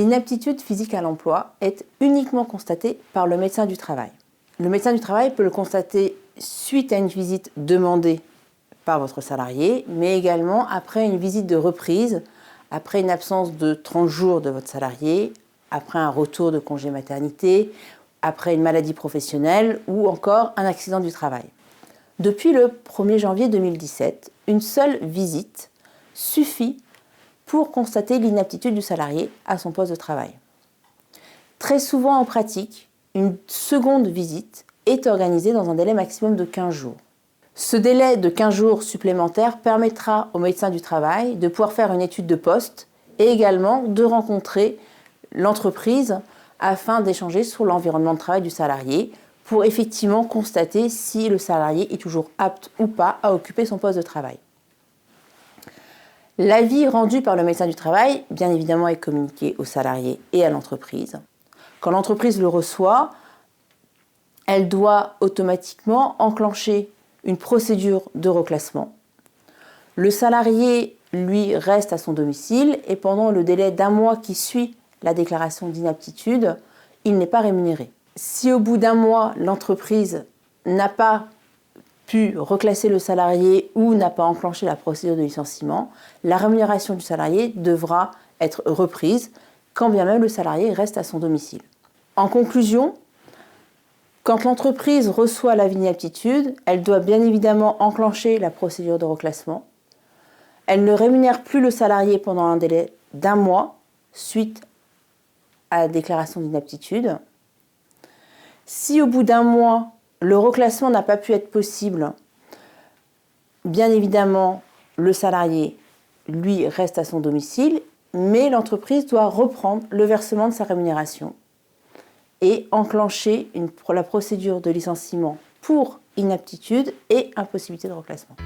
L'inaptitude physique à l'emploi est uniquement constatée par le médecin du travail. Le médecin du travail peut le constater suite à une visite demandée par votre salarié, mais également après une visite de reprise, après une absence de 30 jours de votre salarié, après un retour de congé maternité, après une maladie professionnelle ou encore un accident du travail. Depuis le 1er janvier 2017, une seule visite suffit pour constater l'inaptitude du salarié à son poste de travail. Très souvent en pratique, une seconde visite est organisée dans un délai maximum de 15 jours. Ce délai de 15 jours supplémentaires permettra au médecin du travail de pouvoir faire une étude de poste et également de rencontrer l'entreprise afin d'échanger sur l'environnement de travail du salarié pour effectivement constater si le salarié est toujours apte ou pas à occuper son poste de travail. L'avis rendu par le médecin du travail, bien évidemment, est communiqué au salarié et à l'entreprise. Quand l'entreprise le reçoit, elle doit automatiquement enclencher une procédure de reclassement. Le salarié, lui, reste à son domicile et pendant le délai d'1 mois qui suit la déclaration d'inaptitude, il n'est pas rémunéré. Si au bout d'1 mois, l'entreprise n'a pas pu reclasser le salarié ou n'a pas enclenché la procédure de licenciement, la rémunération du salarié devra être reprise, quand bien même le salarié reste à son domicile. En conclusion, quand l'entreprise reçoit l'avis d'inaptitude, elle doit bien évidemment enclencher la procédure de reclassement. Elle ne rémunère plus le salarié pendant un délai d'1 mois suite à la déclaration d'inaptitude. Si au bout d'1 mois, le reclassement n'a pas pu être possible, bien évidemment, le salarié, lui, reste à son domicile, mais l'entreprise doit reprendre le versement de sa rémunération et enclencher la procédure de licenciement pour inaptitude et impossibilité de reclassement.